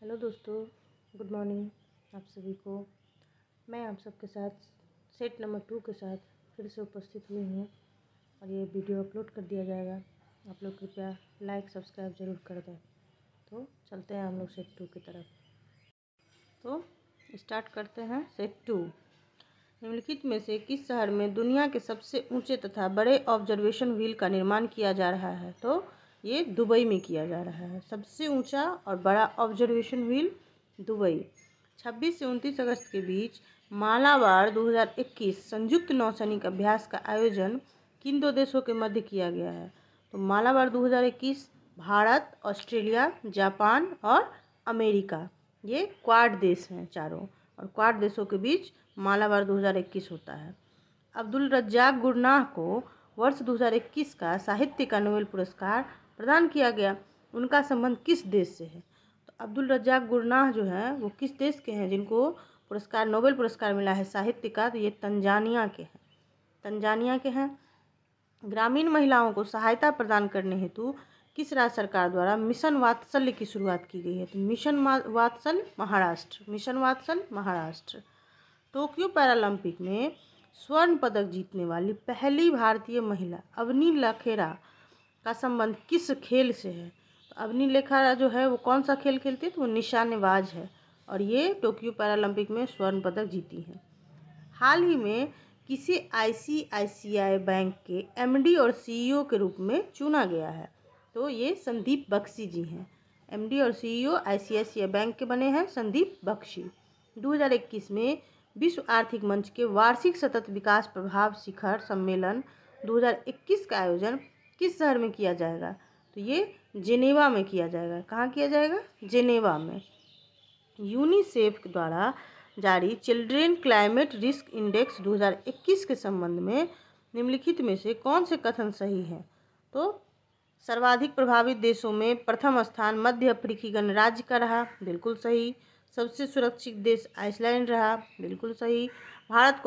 Hello दोस्तों, good morning आप सभी को। मैं आप सबके साथ सेट नंबर 2 के साथ फिर से उपस्थित हुई हूँ और ये वीडियो अपलोड कर दिया जाएगा। आप लोग कृपया लाइक सब्सक्राइब ज़रूर कर दें। तो चलते हैं हम लोग सेट 2 की तरफ। तो स्टार्ट करते हैं सेट 2। निम्नलिखित में से किस शहर में दुनिया के सबसे ऊंचे तथा बड़े ऑब्जर्वेशन व्हील का निर्माण किया जा रहा है? तो ये दुबई में किया जा रहा है। सबसे ऊंचा और बड़ा ऑब्जर्वेशन व्हील दुबई। 26 से 29 अगस्त के बीच मालाबार 2021 संयुक्त नौसैनिक अभ्यास का आयोजन किन दो देशों के मध्य किया गया है? तो मालाबार 2021 भारत, ऑस्ट्रेलिया, जापान और अमेरिका, ये क्वाड देश हैं चारों, और क्वाड देशों के बीच मालाबार 2021 होता है। अब्दुल रज्जाक गुरनाह को वर्ष 2021 का साहित्य का नोबेल पुरस्कार प्रदान किया गया। उनका संबंध किस देश से है? तो अब्दुल रज्जाक गुरनाह जो है वो किस देश के हैं जिनको पुरस्कार, नोबेल पुरस्कार मिला है साहित्य का? तो ये तंजानिया के हैं। तंजानिया के हैं। ग्रामीण महिलाओं को सहायता प्रदान करने हेतु किस राज्य सरकार द्वारा मिशन वात्सल्य की शुरुआत की गई है? तो mission Vatsal Maharashtra. Mission Vatsal Maharashtra. Tokyo Paralympic में स्वर्ण पदक जीतने वाली पहली भारतीय महिला अवनी लखेरा का संबंध किस खेल से है? तो अवनी लखेरा जो है वो कौन सा खेल खेलती है? तो वो निशानेबाज है और ये टोक्यो पैरालंपिक में स्वर्ण पदक जीती हैं। हाल ही में किसी आईसीआईसीआई बैंक के एमडी और सीईओ के रूप में चुना गया है? तो ये संदीप बख्शी जी हैं। एमडी और सीईओ आईसीआईसीआई बैंक के बने हैं संदीप बख्शी। 2021 में विश्व आर्थिक मंच के वार्षिक सतत विकास प्रभाव शिखर सम्मेलन 2021 का आयोजन किस शहर में किया जाएगा? तो ये जेनेवा में किया जाएगा। कहाँ किया जाएगा? जेनेवा में। यूनिसेफ द्वारा जारी चिल्ड्रेन क्लाइमेट रिस्क इंडेक्स 2021 के संबंध में निम्नलिखित में से कौन से कथन सही है? तो सर्वाधिक प्रभावित देशों में प्रथम स्थान मध्य अफ्रीकी गणराज्य का रहा, बिल्कुल सही। सबसे सुरक्षित देश आइसलैंड रहा, बिल्कुल सही। भारत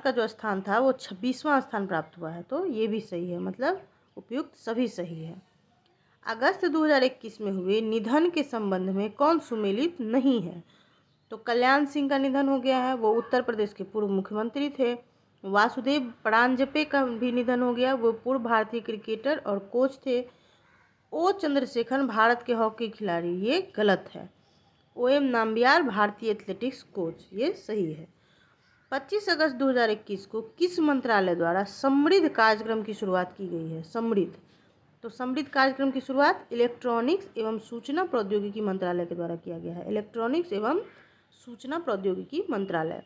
का जो स्थान था वो 26वां स्थान प्राप्त हुआ है, तो ये भी सही है। मतलब उपयुक्त सभी सही है। अगस्त 2021 में हुए निधन के संबंध में कौन सुमेलित नहीं है? तो कल्याण सिंह का निधन हो गया है, वो उत्तर प्रदेश के पूर्व मुख्यमंत्री थे। वासुदेव परांजपे का भी निधन हो गया, वो पूर्व भारतीय क्रिकेटर और कोच थे। ओ चंद्रशेखर भारत के हॉकी खिलाड़ी, ये गलत है। ओएम नाम्बियार भारतीय एथलेटिक्स कोच, ये सही है। 25 अगस्त 2021 को किस मंत्रालय द्वारा समृद्ध कार्यक्रम की शुरुआत की गई है? समृद्ध। तो समृद्ध कार्यक्रम की शुरुआत इलेक्ट्रॉनिक्स एवं सूचना प्रौद्योगिकी मंत्रालय के द्वारा किया गया है। इलेक्ट्रॉनिक्स एवं सूचना प्रौद्योगिकी मंत्रालय।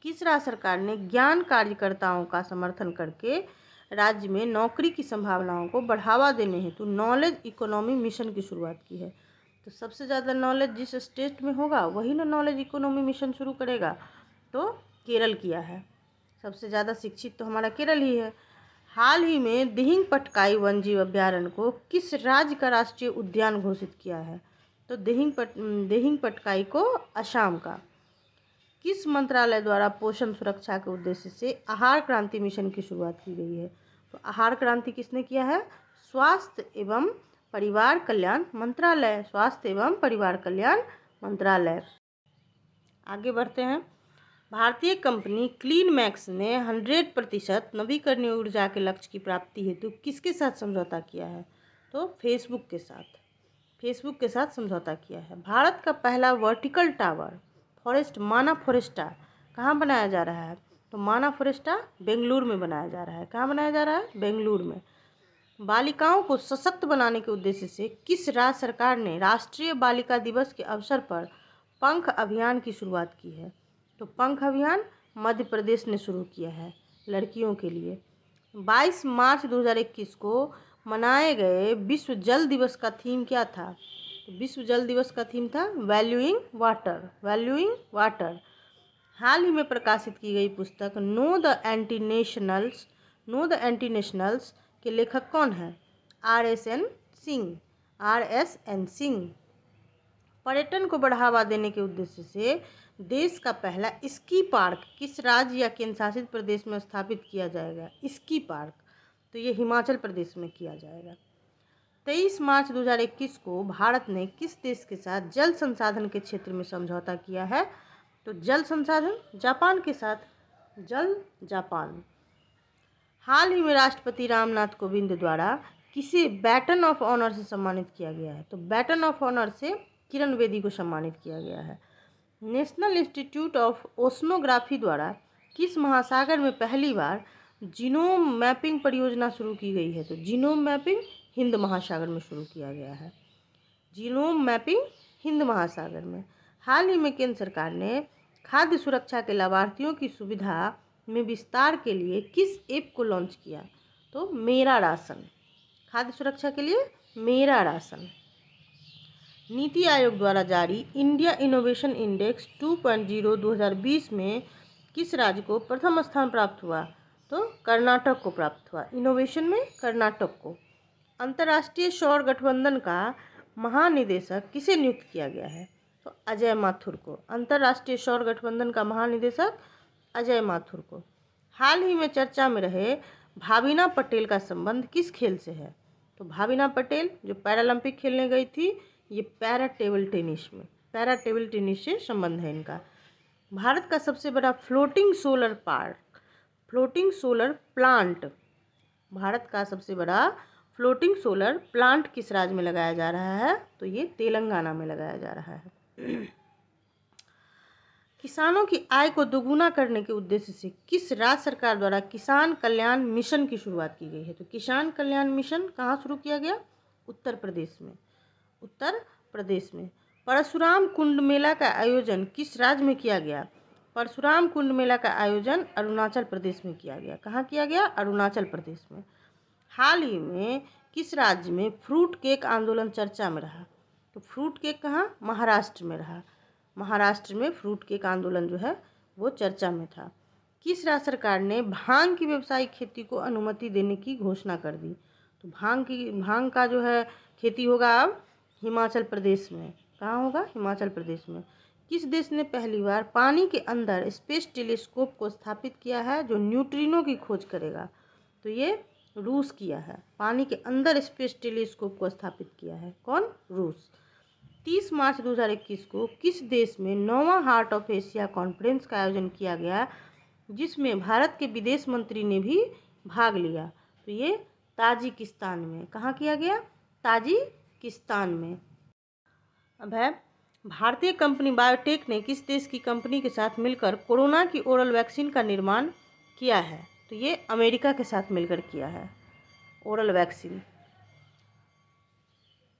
किस राज्य सरकार ने ज्ञान कार्यकर्ताओं का समर्थन करके राज्य में नौकरी की संभावनाओं को बढ़ावा देने हेतु नॉलेज इकोनॉमी मिशन की शुरुआत की है? तो सबसे ज़्यादा नॉलेज जिस स्टेट में होगा वही ना नॉलेज इकोनॉमी मिशन शुरू करेगा। तो केरल किया है। सबसे ज़्यादा शिक्षित तो हमारा केरल ही है। हाल ही में दिहिंग पटकाई वन्यजीव अभ्यारण्य को किस राज्य का राष्ट्रीय उद्यान घोषित किया है? तो दिहिंग पटकाई को असम का। किस मंत्रालय द्वारा पोषण सुरक्षा के उद्देश्य से आहार क्रांति मिशन की शुरुआत की गई है? तो आहार क्रांति किसने किया है? स्वास्थ्य एवं परिवार कल्याण मंत्रालय। स्वास्थ्य एवं परिवार कल्याण मंत्रालय। आगे बढ़ते हैं। भारतीय कंपनी क्लीन मैक्स ने 100% नवीकरणीय ऊर्जा के लक्ष्य की प्राप्ति हेतु किसके साथ समझौता किया है? तो फेसबुक के साथ। फेसबुक के साथ समझौता किया है। भारत का पहला वर्टिकल टावर फॉरेस्ट माना फॉरेस्टा कहाँ बनाया जा रहा है? तो माना फॉरेस्टा बेंगलुरु में बनाया जा रहा है। कहाँ बनाया जा रहा है? बेंगलुरु में। बालिकाओं को सशक्त बनाने के उद्देश्य से किस राज्य सरकार ने राष्ट्रीय बालिका दिवस के अवसर पर पंख अभियान की शुरुआत की है? तो पंख अभियान मध्य प्रदेश ने शुरू किया है लड़कियों के लिए। 22 मार्च 2021 को मनाए गए विश्व जल दिवस का थीम क्या था? तो विश्व जल दिवस का थीम था वैल्यूइंग वाटर। Valuing water. हाल ही में प्रकाशित की गई पुस्तक नो द एंटी नेशनल्स के लेखक कौन है? RSN सिंह। पर्यटन को बढ़ावा देने के उद्देश्य से देश का पहला स्की पार्क किस राज्य या केंद्र शासित प्रदेश में स्थापित किया जाएगा? स्की पार्क, तो ये हिमाचल प्रदेश में किया जाएगा। 23 मार्च 2021 को भारत ने किस देश के साथ जल संसाधन के क्षेत्र में समझौता किया है? तो जल संसाधन जापान के साथ, जल जापान। हाल ही में राष्ट्रपति रामनाथ कोविंद द्वारा किसे बैटन ऑफ ऑनर से सम्मानित किया गया है? तो बैटन ऑफ ऑनर से किरण बेदी को सम्मानित किया गया है। नेशनल इंस्टीट्यूट ऑफ ओशनोग्राफी द्वारा किस महासागर में पहली बार जीनोम मैपिंग परियोजना शुरू की गई है? तो जीनोम मैपिंग हिंद महासागर में शुरू किया गया है। जीनोम मैपिंग हिंद महासागर में। हाल ही में केंद्र सरकार ने खाद्य सुरक्षा के लाभार्थियों की सुविधा में विस्तार के लिए किस ऐप को लॉन्च किया? तो मेरा राशन। खाद्य सुरक्षा के लिए मेरा राशन। नीति आयोग द्वारा जारी इंडिया इनोवेशन इंडेक्स 2.0 2020 में किस राज्य को प्रथम स्थान प्राप्त हुआ? तो कर्नाटक को प्राप्त हुआ। इनोवेशन में कर्नाटक को। अंतर्राष्ट्रीय सौर गठबंधन का महानिदेशक किसे नियुक्त किया गया है? तो अजय माथुर को। अंतर्राष्ट्रीय सौर गठबंधन का महानिदेशक अजय माथुर को। हाल ही में चर्चा में रहे भाविना पटेल का संबंध किस खेल से है? तो भाविना पटेल जो पैरालंपिक खेलने गई थी, ये पैरा टेबल टेनिस से संबंध है इनका। भारत का सबसे बड़ा फ्लोटिंग सोलर प्लांट, भारत का सबसे बड़ा फ्लोटिंग सोलर प्लांट किस राज्य में लगाया जा रहा है? तो ये तेलंगाना में लगाया जा रहा है। किसानों की आय को दोगुना करने के उद्देश्य से किस राज्य सरकार द्वारा किसान कल्याण मिशन की शुरुआत की गई है? तो किसान कल्याण मिशन कहाँ शुरू किया गया? उत्तर प्रदेश में। परशुराम कुंड मेला का आयोजन किस राज्य में किया गया? परशुराम कुंड मेला का आयोजन अरुणाचल प्रदेश में किया गया। कहाँ किया गया? अरुणाचल प्रदेश में। हाल ही में किस राज्य में फ्रूट केक आंदोलन चर्चा में रहा? तो फ्रूट केक कहाँ? महाराष्ट्र में रहा। महाराष्ट्र में फ्रूट केक आंदोलन जो है वो चर्चा में था। किस राज्य सरकार ने भांग की व्यावसायिक खेती को अनुमति देने की घोषणा कर दी? तो भांग का जो है खेती होगा अब हिमाचल प्रदेश में। कहाँ होगा? हिमाचल प्रदेश में। किस देश ने पहली बार पानी के अंदर स्पेस टेलीस्कोप को स्थापित किया है जो न्यूट्रिनो की खोज करेगा? तो ये रूस किया है। पानी के अंदर स्पेस टेलीस्कोप को स्थापित किया है। कौन? रूस। 30 मार्च 2021 को किस देश में 9वां हार्ट ऑफ एशिया कॉन्फ्रेंस का आयोजन किया गया जिसमें भारत के विदेश मंत्री ने भी भाग लिया? तो ये ताजिकिस्तान में। कहाँ किया गया? ताजिकिस्तान में। अब है भारतीय कंपनी बायोटेक ने किस देश की कंपनी के साथ मिलकर कोरोना की ओरल वैक्सीन का निर्माण किया है? तो ये अमेरिका के साथ मिलकर किया है ओरल वैक्सीन।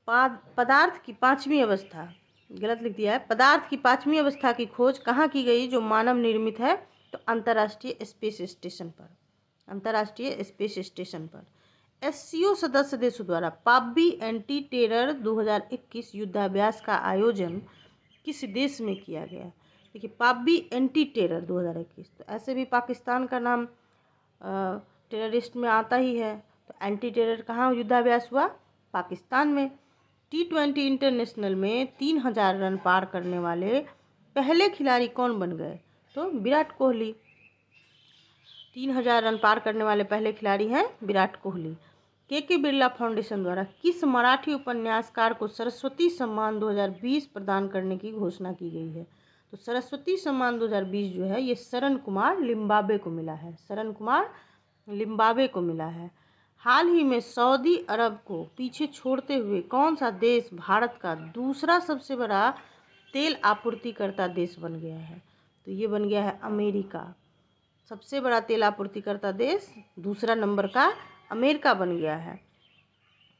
पदार्थ की पांचवी अवस्था, गलत लिख दिया है। पदार्थ की पांचवी अवस्था की खोज कहाँ की गई जो मानव निर्मित है? तो अंतर्राष्ट्रीय स्पेस स्टेशन पर। एससीओ सदस्य देशों द्वारा पाब्बी एंटी टेरर 2021 युद्धाभ्यास का आयोजन किस देश में किया गया? देखिए पाब्बी एंटी टेरर 2021, तो ऐसे भी पाकिस्तान का नाम टेररिस्ट में आता ही है। तो एंटी टेरर कहाँ युद्धाभ्यास हुआ? पाकिस्तान में। T20 इंटरनेशनल में 3000 रन पार करने वाले पहले खिलाड़ी कौन बन गए? तो विराट कोहली। 3000 रन पार करने वाले पहले खिलाड़ी हैं विराट कोहली। के बिरला फाउंडेशन द्वारा किस मराठी उपन्यासकार को सरस्वती सम्मान 2020 प्रदान करने की घोषणा की गई है? तो सरस्वती सम्मान 2020 जो है ये शरण कुमार लिम्बावे को मिला है। हाल ही में सऊदी अरब को पीछे छोड़ते हुए कौन सा देश भारत का दूसरा सबसे बड़ा तेल आपूर्तिकर्ता देश बन गया है? तो ये बन गया है अमेरिका। सबसे बड़ा तेल आपूर्तिकर्ता देश दूसरा नंबर का अमेरिका बन गया है।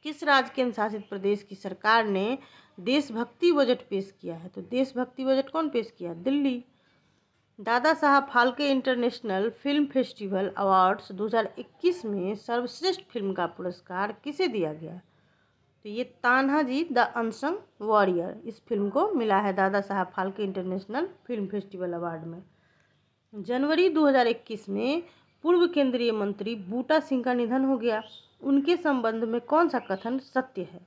किस राज्य केंद्र शासित प्रदेश की सरकार ने देशभक्ति बजट पेश किया है? तो देशभक्ति बजट कौन पेश किया? Delhi. Dada Saheb Phalke international film festival awards 2021 में सर्वश्रेष्ठ फिल्म का पुरस्कार किसे दिया गया? तो ये तान्हाजी द अनसंग वॉरियर, इस फिल्म को मिला है Dada Saheb Phalke international film festival award में। जनवरी 2021 में पूर्व केंद्रीय मंत्री बूटा सिंह का निधन हो गया। उनके संबंध में कौन सा कथन सत्य है?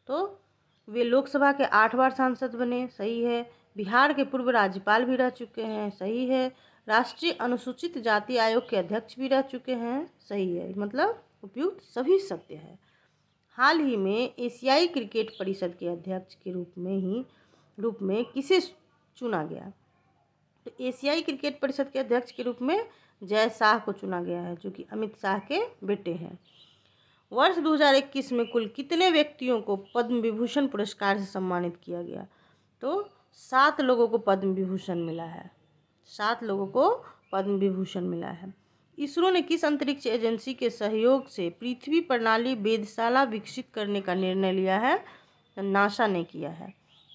तो वे लोकसभा के 8 बार सांसद बने, सही है। बिहार के पूर्व राज्यपाल भी रह चुके हैं, सही है। राष्ट्रीय अनुसूचित जाति आयोग के अध्यक्ष भी रह चुके हैं, सही है। मतलब उपयुक्त सभी सत्य है। हाल ही में एशियाई क्रिकेट परिषद के अध्यक्ष के रूप में किसे चुना गया? तो एशियाई क्रिकेट परिषद के अध्यक्ष के रूप में जय शाह को चुना गया है, जो कि अमित शाह के बेटे हैं। वर्ष 2021 में कुल कितने व्यक्तियों को पद्म विभूषण पुरस्कार से सम्मानित किया गया? तो 7 लोगों को पद्म विभूषण मिला है। 7 लोगों को पद्म विभूषण मिला है। इसरो ने किस अंतरिक्ष एजेंसी के सहयोग से पृथ्वी प्रणाली वेधशाला विकसित करने का निर्णय लिया है? नासा ने किया है।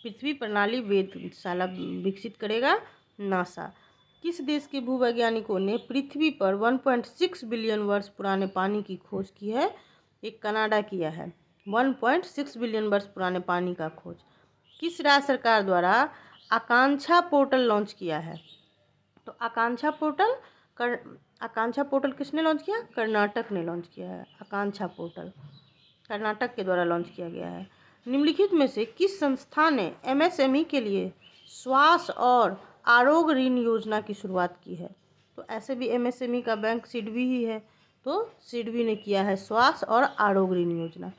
पृथ्वी प्रणाली वेधशाला विकसित करेगा नासा। किस देश के भूवैज्ञानिकों ने पृथ्वी पर 1.6 बिलियन वर्ष पुराने पानी की खोज की है? एक कनाडा किया है। 1.6 बिलियन वर्ष पुराने पानी का खोज। किस राज्य सरकार द्वारा आकांक्षा पोर्टल लॉन्च किया है? तो आकांक्षा पोर्टल किसने लॉन्च किया? कर्नाटक ने लॉन्च किया है। आकांक्षा पोर्टल कर्नाटक के द्वारा लॉन्च किया गया है। निम्नलिखित में से किस संस्था ने एमएसएमई के लिए स्वास्थ्य और आरोग्य ऋण योजना की शुरुआत की है? तो ऐसे भी एमएसएमई का बैंक सिडबी ही है, तो सिडबी ने किया है स्वास्थ्य और आरोग्य ऋण योजना।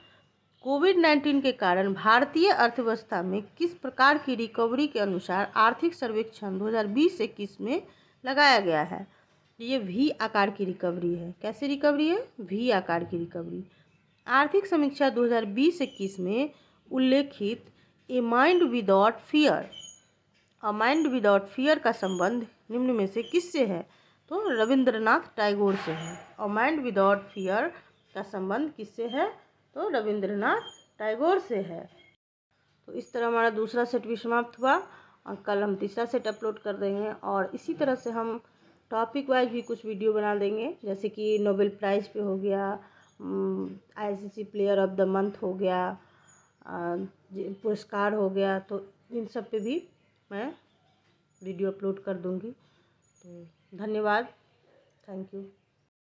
कोविड-19 के कारण भारतीय अर्थव्यवस्था में किस प्रकार की रिकवरी के अनुसार आर्थिक सर्वेक्षण 2020-21 में लगाया गया है? ये वी आकार की रिकवरी है। कैसी रिकवरी है? वी आकार की रिकवरी। आर्थिक समीक्षा 2020-21 में उल्लेखित ए माइंड विदाउट फियर का संबंध निम्न में से किससे है? तो रविंद्रनाथ टैगोर से है। अ माइंड विदाउट फियर का संबंध किससे है? तो रविंद्रनाथ टैगोर से है। तो इस तरह हमारा दूसरा सेट भी समाप्त हुआ और कल हम तीसरा सेट अपलोड कर देंगे। और इसी तरह से हम टॉपिक वाइज भी कुछ वीडियो बना देंगे, जैसे कि नोबेल प्राइज़ पे हो गया, ICC player of the month हो गया, पुरस्कार हो गया, तो इन सब पे भी मैं वीडियो अपलोड कर दूंगी। तो धन्यवाद, थैंक यू।